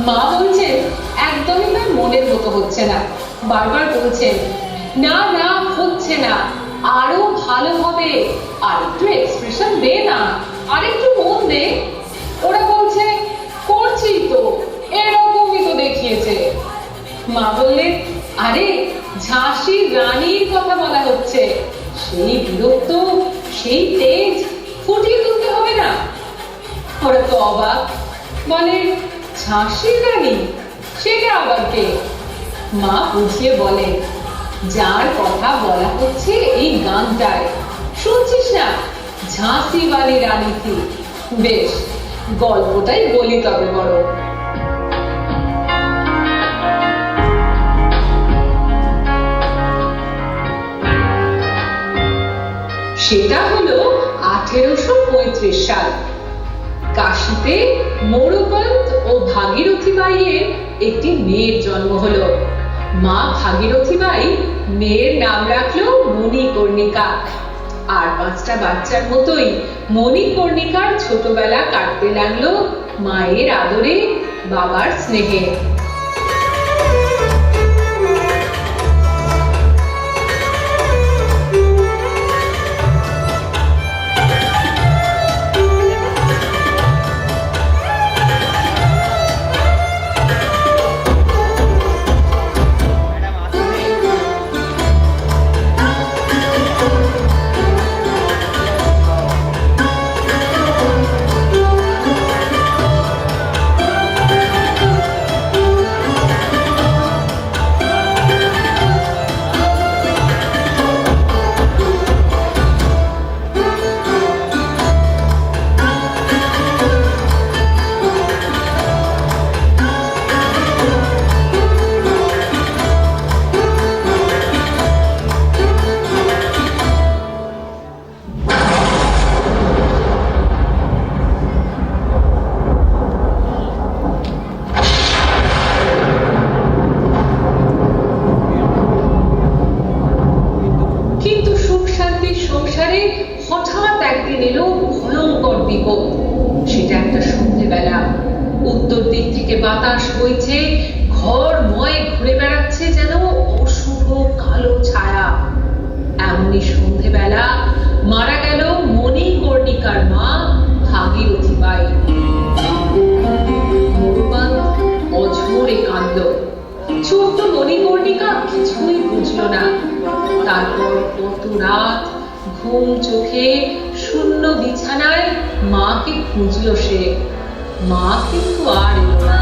মা বলছেন একদমই তার মনের মতো হচ্ছে না। বারবার বলছেন না না হচ্ছে না, আরো ভালো হবে, আর একটু এক্সপ্রেশন দে না, আর একটু মন দে। ওরা বলছে করছি তো, এরকমই তো দেখিয়েছে। মা বললেন আরে ঝাঁসির রানীর কথা বলা হচ্ছে, সেই বিরক্ত, সেই তেজ ফুটিয়ে তুলতে হবে না। ওরা তো অবাক, বলে ঝাঁসির রানী সেটা আবার কে? মা বুঝিয়ে বলে যার কথা বলা হচ্ছে এই গানটায়, শুনছিস না, ঝাঁসিওয়ালি রানী থি। বেশ, গল্পটাই বলি তবে বড়। সেটা হলো 1835 সাল। কাশীতে মোরপন্ত ও ভাগীরথী বাইয়ের একটি মেয়ের জন্ম হলো। মা ভাগীরথী বাই মেয়ের নাম রাখলো মণিকর্ণিকা। আর 5টা বাচ্চার মতোই মণিকর্ণিকার ছোটবেলা কাটতে লাগলো মায়ের আদরে, বাবার স্নেহে। হঠাৎ একদিন এলো ভয়ঙ্কর বিপদ। সেটা একটা সন্ধ্যেবেলা। উত্তর দিক থেকে বাতাস বইছে, ঘরময় ঘুরে বেড়াচ্ছে যেন অশুভ কালো ছায়া। এমনই সন্ধ্যেবেলা মারা গেল মণিকর্ণিকার মা ভাগীরথী বাই। মোরপন্ত অঝোরে কাঁদল। ছোট্ট মণিকর্ণিকা কিছুই বুঝলো না। তারপর কত রাত ঘুম চোখে শূন্য বিছানায় মাকে খুঁজলো সে। মা কিন্তু আর এলো না।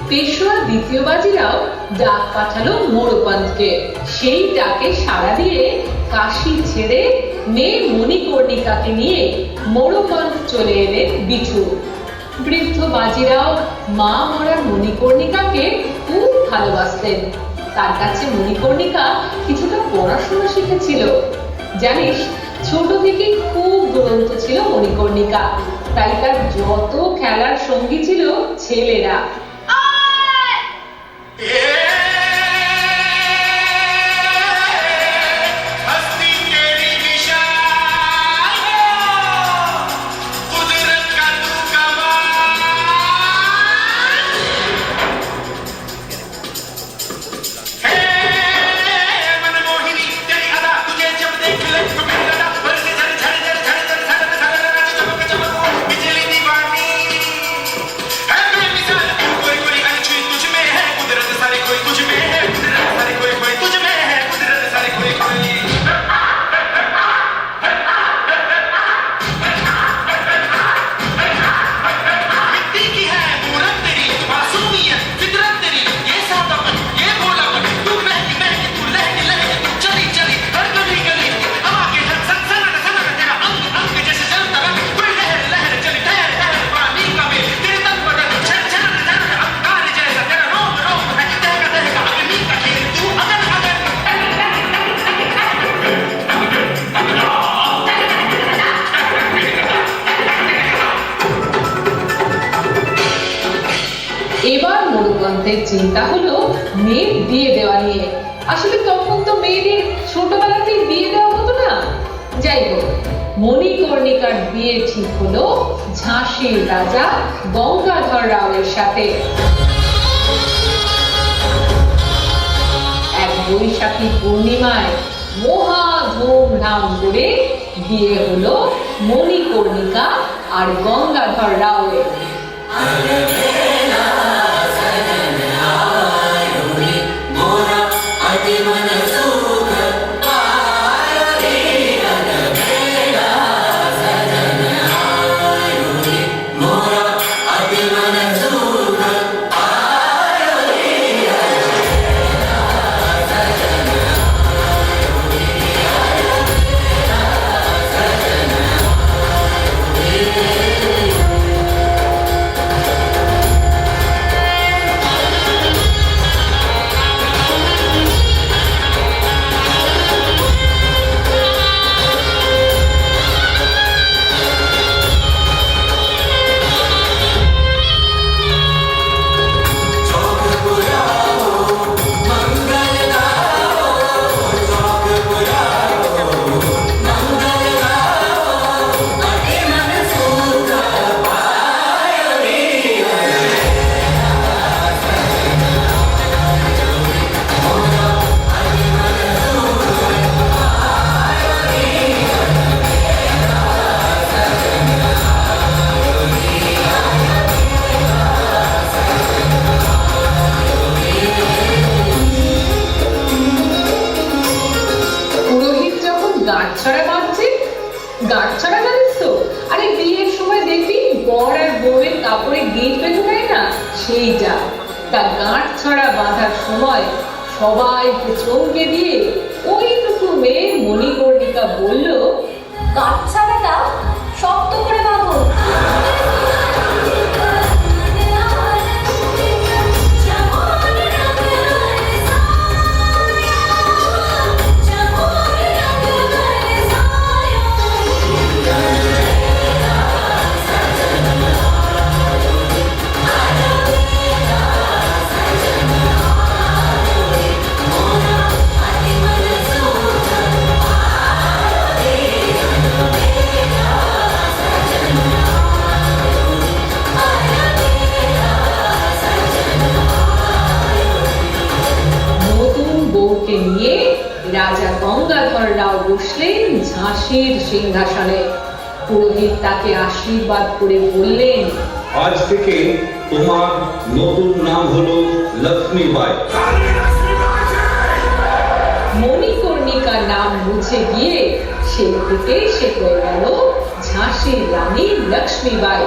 পেশোয়া দ্বিতীয় বাজিরাও ডাক পাঠালো মোরপন্তকে। সেই ডাকে সাড়া দিয়ে কাশী ছেড়ে মেয়ে মণিকর্ণিকাকে নিয়ে মোরপন্ত চলে এলেন বিঠু। বৃদ্ধ বাজিরাও মা মরা মণিকর্ণিকাকে খুব ভালোবাসতেন। তার কাছে মণিকর্ণিকা কিছুটা পড়াশোনা শিখেছিল। জানিস, ছোট থেকে খুব দুরন্ত ছিল মণিকর্ণিকা, তাই তার যত খেলার সঙ্গী ছিল ছেলেরা। Happy চিন্তা হলো মেয়ের বিয়ে দেওয়া নিয়ে। আসলে তখন তো মেয়েদের ছোটবেলাতেই বিয়ে দেওয়া হতো না। যাই হোক, মণিকর্ণিকার বিয়ে ঠিক হলো ঝাঁসির রাজা গঙ্গাধর রাওয়ের সাথে। এক বৈশাখী পূর্ণিমায় মহা ধুমধাম করে বিয়ে হলো মণিকর্ণিকা আর গঙ্গাধর রাওয়ের। গাঁটছড়া জানিস তো? আরে বিয়ের সময় দেখবি বর আর বউয়ের কাপড়ে গিট বেঁধে দেয় না, সেইটা। তা গাঁটছড়া বাঁধার সময় সবাইকে চমকে দিয়ে ওইটুকু মেয়ে মণিকর্ণিকা বলল, গাঁটছড়াটা শক্ত করে বাঁধো। নিয়ে রাজা গঙ্গাধর রাও বসলেন ঝাঁসির সিংহাসনে। পুরোহিত তাকে আশীর্বাদ করে বললেন, আজ থেকে তোমার নতুন নাম হলো লক্ষ্মীবাই। মণিকর্ণিকার নাম মুছে গিয়ে সেই থেকে সে হয়ে গেল ঝাঁসির রানী লক্ষ্মীবাই।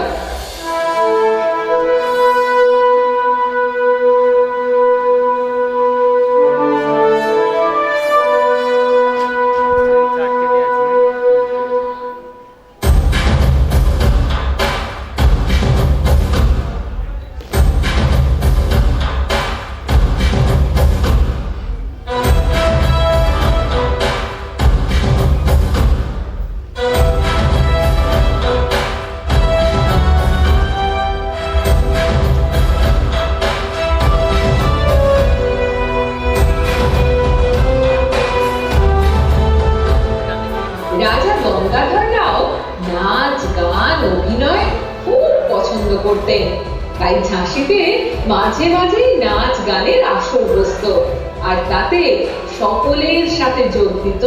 রাজা গঙ্গাধর রাও নাচ গান অভিনয় খুব পছন্দ করতেন, তাই ঝাঁসিতে মাঝে মাঝেই নাচ গানের আসর বসত, আর তাতে সকলের সাথে যোগ দিত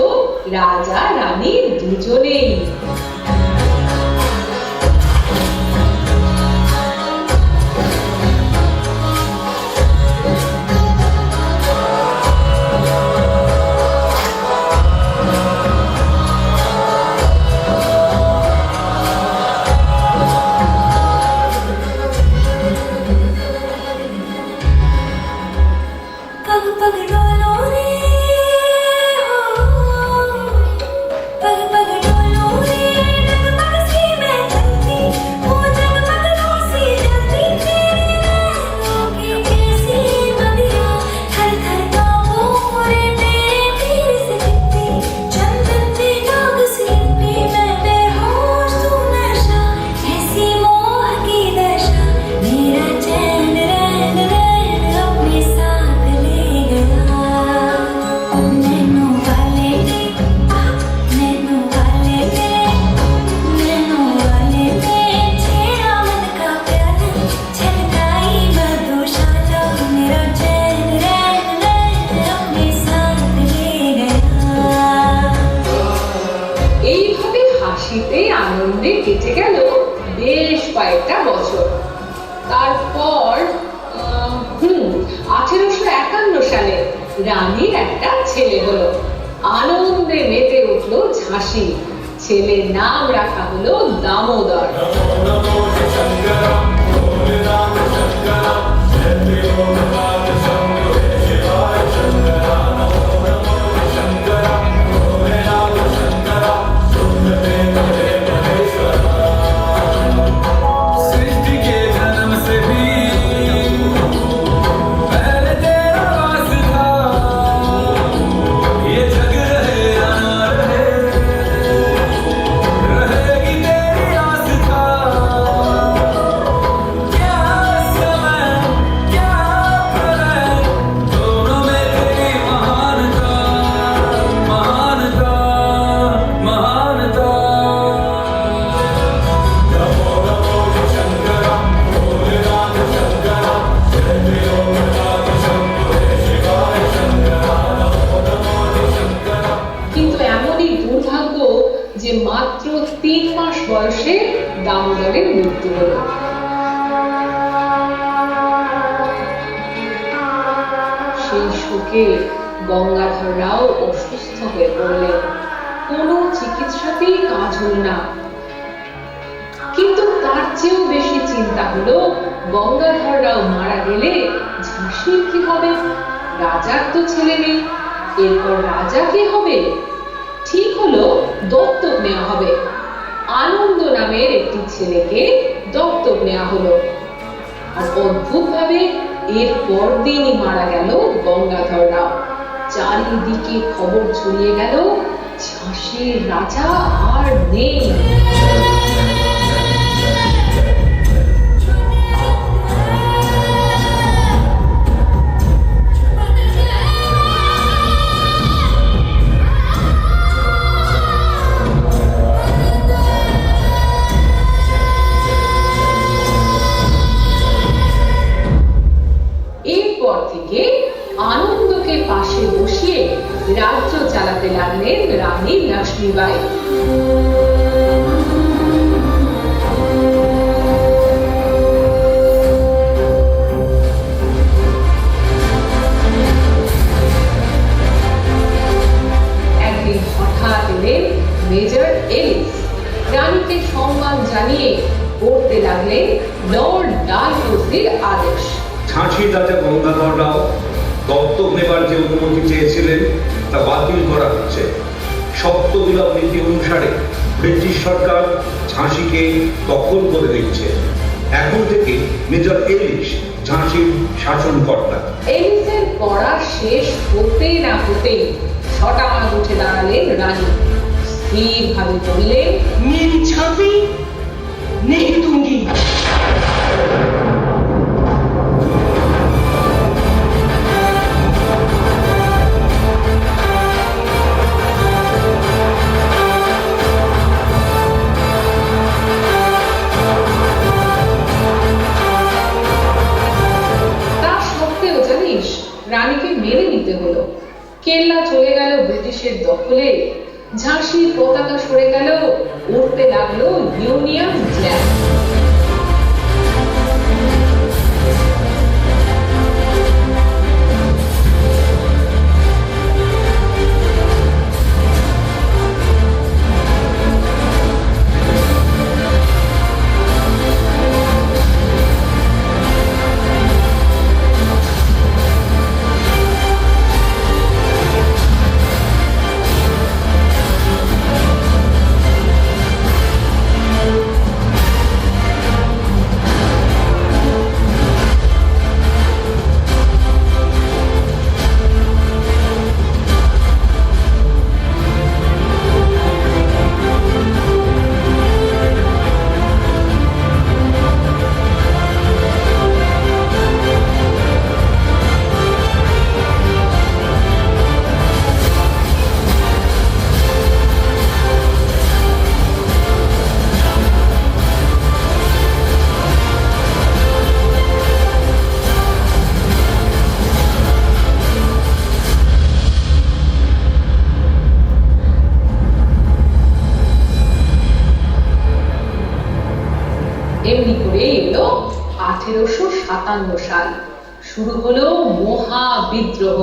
রাজা রানী দুজনেই। রানীর একটা ছেলে হলো। আনন্দে মেতে উঠলো ঝাঁসি। ছেলের নাম রাখা হলো দামোদর। কিন্তু এমনই দুর্ভাগ্য যে মাত্র 3 মাস বয়সে দামোদরের মৃত্যু হলো। সেই শোকে গঙ্গাধর রাও অসুস্থ হয়ে পড়লেন। কোনো চিকিৎসাতেই কাজ হল না। কিন্তু তার চেয়েও বেশি চিন্তা হলো, গঙ্গাধর রাও মারা গেলে ঝাঁসির কি হবে? রাজার তো ছেলে নেই, এরপর রাজা কে হবে? ঠিক হলো দত্তক নেওয়া হবে। আনন্দ নামের একটি ছেলেকে দত্তক নেওয়া হলো। আর অদ্ভুত ভাবে এর পরদিনই মারা গেল গঙ্গাধর রাও। চারিদিকে খবর ছড়িয়ে গেল, ঝাঁসির রাজা আর নেই। এরপর থেকে আনন্দকে পাশে বসিয়ে রাজ্য চালাতে লাগলেন রানী লক্ষ্মীবাই। একদিন হঠাৎ এলেন মেজর এলিস। রানীকে সম্মান জানিয়ে পড়তে লাগলেন লর্ড ডালহৌসির আদেশ। ঝাঁসির রাজা গঙ্গাধর রাও দত্তক নেবার যে অনুমতি চেয়েছিলেন তা বাতিল করা হচ্ছে। সপ্তবিলব নীতি অনুসারে ব্রিটিশ সরকার ঝাঁসিকে দখল করে দিচ্ছে। এখন থেকে মেজর এলিস ঝাঁসির শাসনকর্তা। এলিসের পড়া শেষ হতে না হতেই শটান উঠে দাঁড়ালেন রানী। স্থির ভাবে বললেন, मेरी छाती नहीं दूंगी। রানীকে মেনে নিতে হলো। কেল্লা চলে গেল ব্রিটিশের দখলে। ঝাঁসির পতাকা সরে গেল, উঠতে লাগলো ইউনিয়ন জ্যাক। এমনি করে এলো 1857 সাল। শুরু হলো মহা বিদ্রোহ।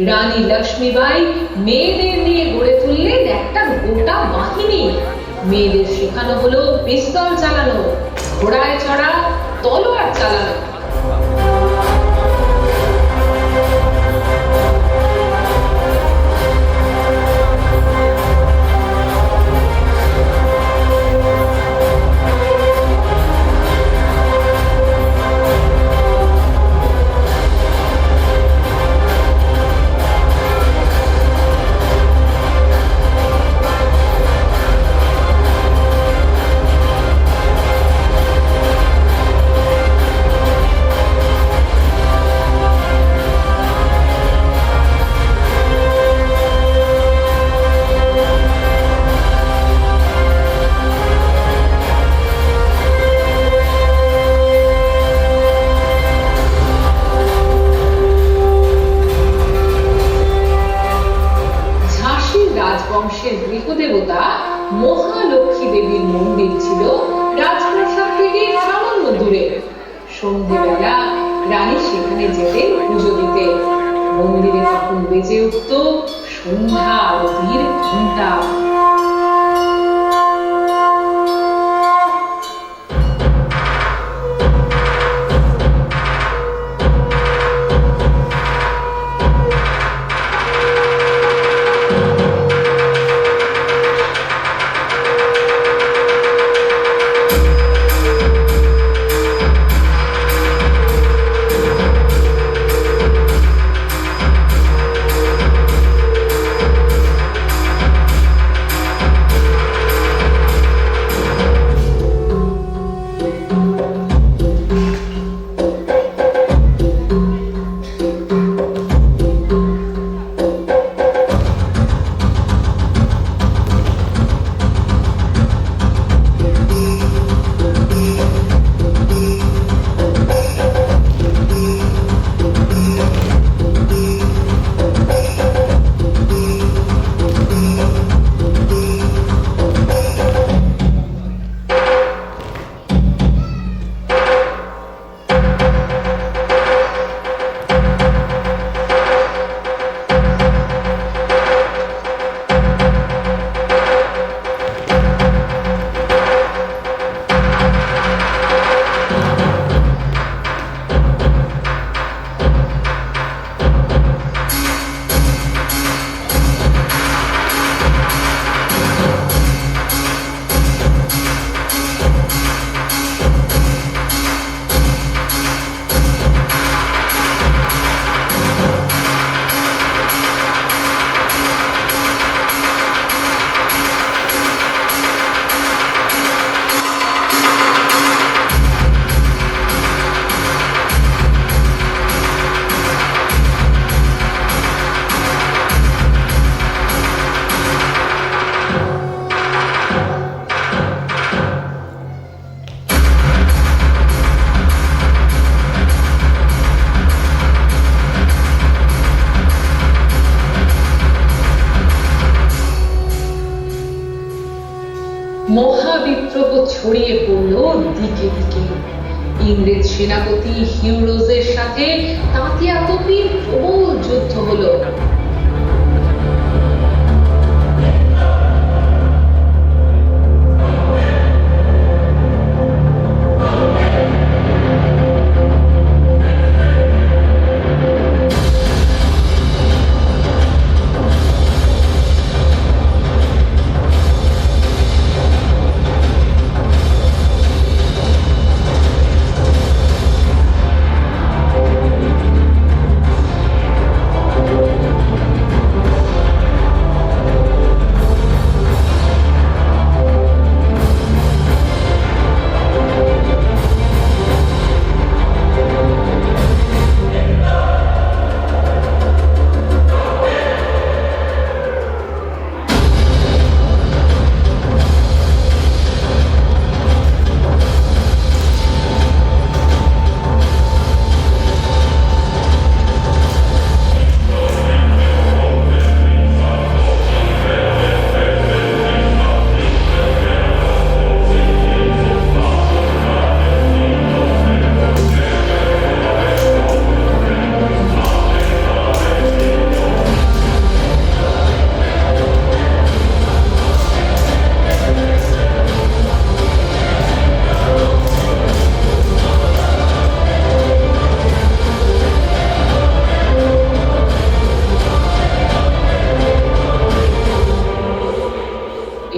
রানী লক্ষ্মীবাই মেয়েদের নিয়ে গড়ে তুললেন একটা গোটা বাহিনী। মেয়েদের শেখানো হলো পিস্তল চালানো, ঘোড়ায় চড়া, তলোয়ার চালানো। রাজবংশের গৃহদেবতা মহালক্ষ্মী দেবীর মন্দির ছিল রাজপ্রাসাদ থেকে সামান্য দূরে। সন্ধ্যেবেলা রানী সেখানে যেতেন পুজো দিতে। মন্দিরে তখন বেজে উঠত সন্ধ্যা আরতির ঘণ্টা। মহাবিদ্রোহ ছড়িয়ে পড়ল দিকে দিকে। ইংরেজ সেনাপতি হিউরোজের সাথে তাঁতিয়া তোপির প্রবল যুদ্ধ হলো।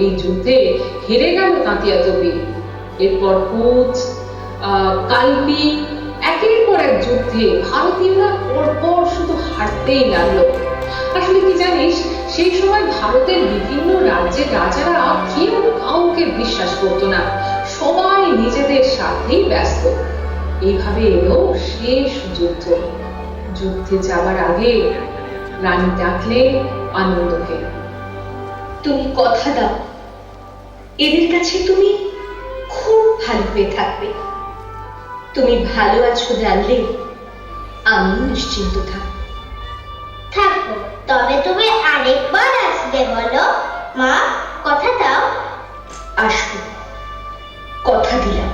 এই যুদ্ধে হেরে গেল তাঁতিয়া তোপি। এরপর কোচ, কালপি, একের পর এক যুদ্ধে ভারতীয়রা পরপর শুধু হারতেই লাগলো। আসলে কি জানিস, সেই সময় ভারতের বিভিন্ন রাজ্যের রাজারা কেউ কাউকে বিশ্বাস করতো না, সবাই নিজেদের স্বার্থেই ব্যস্ত। এইভাবে এলো শেষ যুদ্ধ। যুদ্ধে যাবার আগে রানী ডাকলে আনন্দকে। তুমি কথা দাও, এদের কাছে তুমি খুব ভালো হয়ে থাকবে। তুমি ভালো আছো জানলে আমি নিশ্চিন্ত থাকবো। থাকবো, তবে তুমি আরেকবার আসবে বলো মা, কথা দাও। আসবো, কথা দিলাম।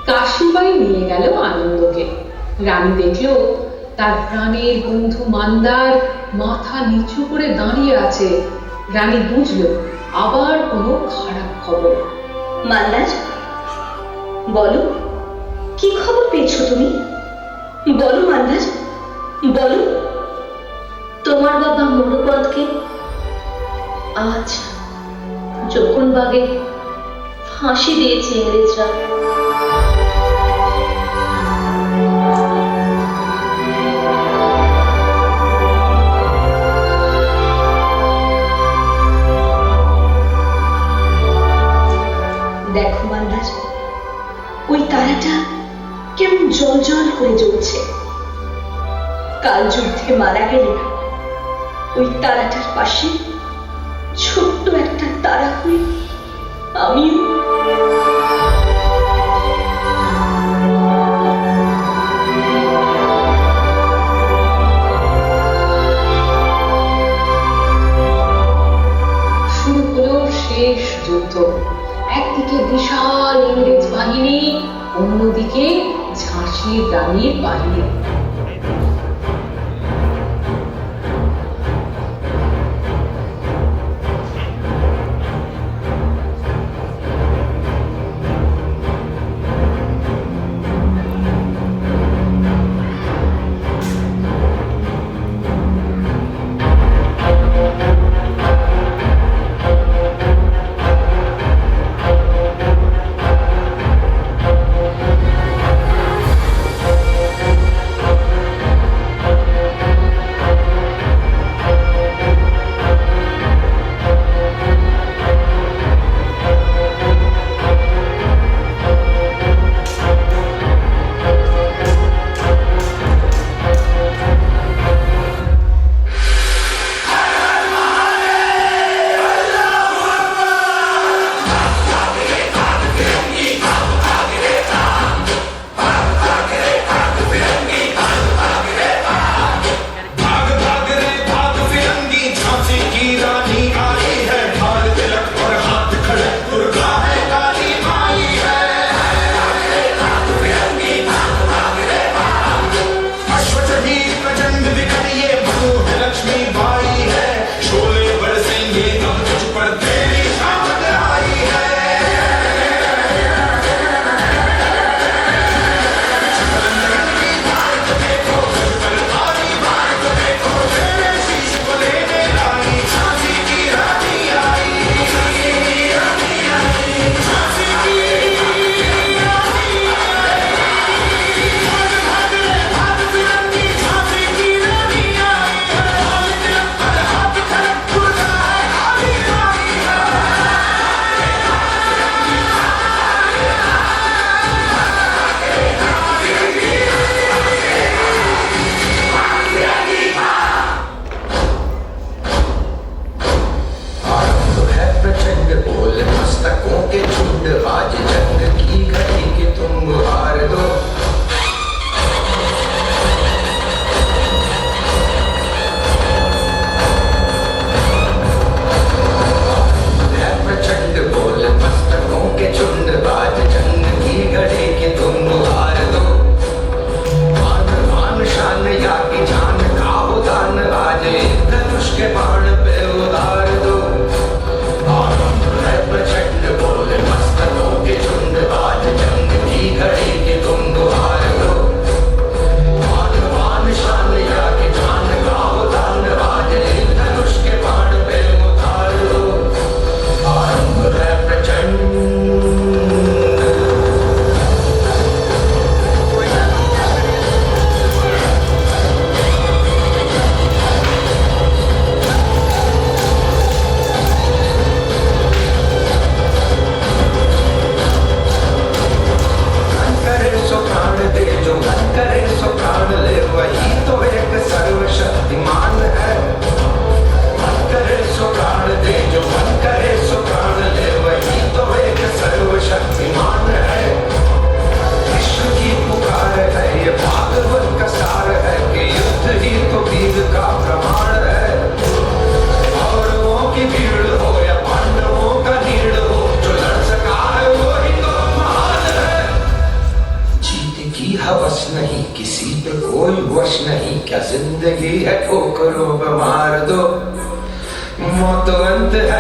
কাশিবাই নিয়ে গেল আনন্দকে। রানী দেখলো তার প্রাণের বন্ধু মান্দার মাথা নিচু করে দাঁড়িয়ে আছে। রানী বুঝলো আবার কোনো খারাপ খবর। মান্দার, বলো কি খবর পেয়েছো তুমি? বলো মান্দার, বলো। তোমার বাবা মরুপদকে আজ জোকনবাগে ফাঁসি দিয়েছে ইংরেজরা। দেখো মান্দার, ওই তারাটা কেমন জল জল করে জ্বলছে। কাল যুদ্ধে মারা গেলে ওই তারাটার পাশে ছোট্ট একটা তারা হয়ে আমিও। শুরু হলো শেষ যুদ্ধ। একদিকে বিশাল ইংরেজ বাহিনী, অন্যদিকে ঝাঁসির রানীর বাহিনী।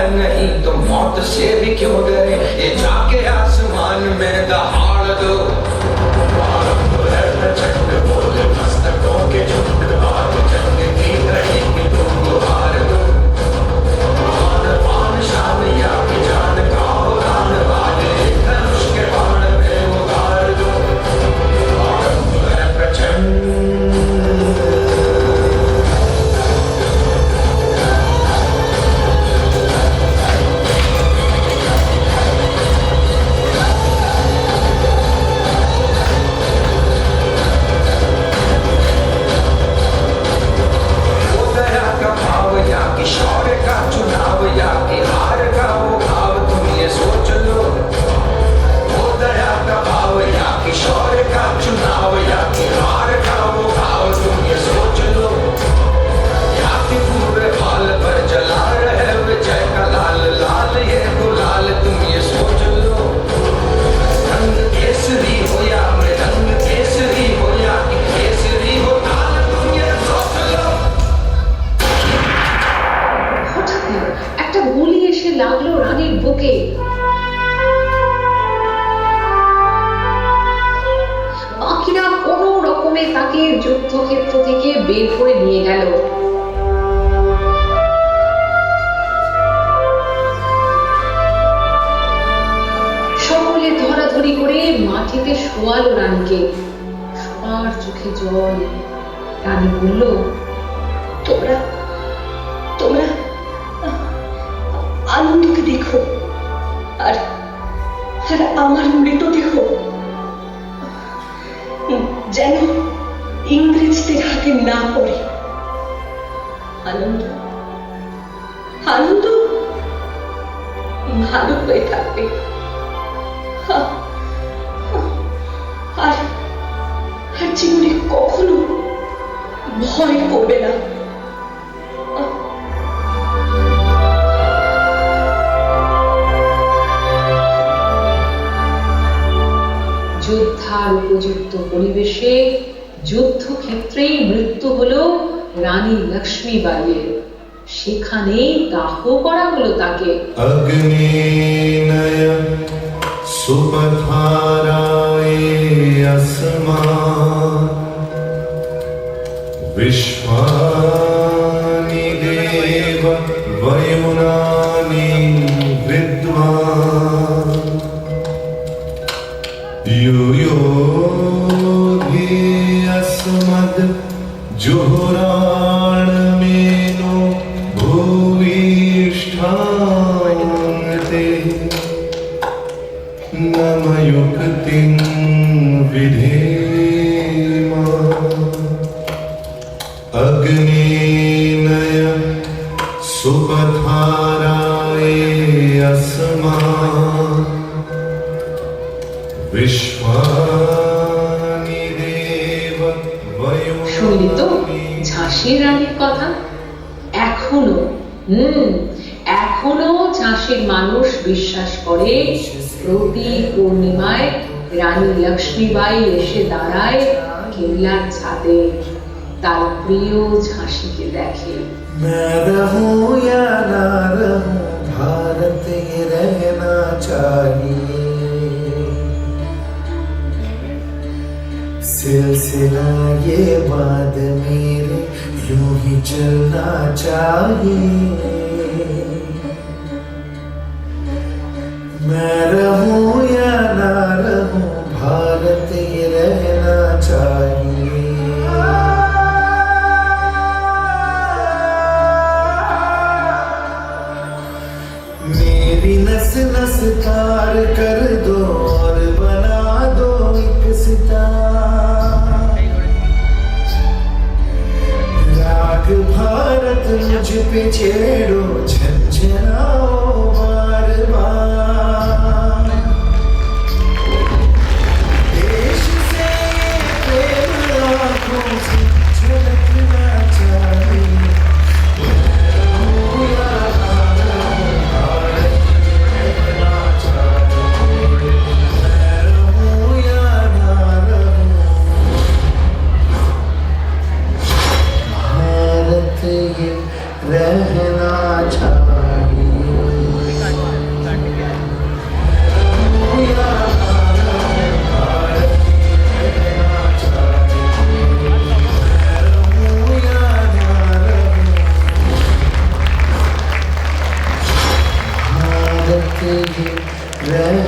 है नहीं तो मौत से भी क्यों डरे, ये जाके आसमान में दहाड़ दो। बोले मस्तकों के झुंड आग जंग की रहेगी तुम गुहार दो। पान शाम या जान का उड़ान वाले धनुष के बाण में उतार दो। आरंभ है प्रचंड शौर्य का चुनाव या कि हार का वो भाव, तुम ये सोच लो। वो दया का भाव या कि शौर्य का चुनाव या कि हार का वो भाव, तुम ये सोच लो। या कि पूरे हाल पर जला रहे विजय का लाल लाल ये गुलाल, तुम ये सोच लो। रंग केसरी हो या मृदंग केसरी हो या कि केसरी हो ताल, तुम ये सोच लो। একটা গুলি এসে লাগলো রানীর বুকে। বাকিরা কোনো রকমে তাকে যুদ্ধক্ষেত্র থেকে বের করে নিয়ে গেল। সকলে ধরাধরি করে মাটিতে শোয়ালো রানীকে। সবার চোখে জল। রানী বলল, তোমরা তোমরা আনন্দকে দেখো আর আর আমার মৃতদেহ যেন ইংরেজদের হাতে না পড়ে। আনন্দ আনন্দ ভালো হয়ে থাকবে আর আর জীবনে কখনো ভয় করবে না। যোদ্ধার উপযুক্ত পরিবেশে যুদ্ধক্ষেত্রেই মৃত্যু হলো রানী লক্ষ্মীবাইয়ের। সেখানেই দাহ করা হলো তাকে। अग्निनय सुपथाराय अस्मान् विश्वानि देव वयुनानि विद्वान् यूयोऽभि अस्मद् जुहुराणमेनो भूयिष्ठान्ते नमयुक्तिं विधेम अग्निनय सुपथाराय अस्मान् विश्वानि देव শুনলি তো वयुनानि ঝাঁসির রানীর কথা। এখনো ঝাঁসির মানুষ বিশ্বাস করে প্রতি পূর্ণিমায় রানী লক্ষ্মীবাই এসে দাঁড়ায় কেল্লার ছাদে, তার প্রিয় ঝাঁসিকে দেখে। मैं रहूं या ना रहूं भारत ये रहना चाहिए, सिलसिला ये बात मेरे यूं ही चलना चाहिए। मैं रहूं या ना रहूं भारत ये रहना चाहिए। मेरी नस नस तार कर दो और बना दो एक सितारा, राग भारत मुझ पे छेड़ो झंझनाओ बार बार। देश से प्रेम आँखों से झलकना चाहिए। रहना चाहिए।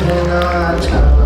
रहना चाहिए।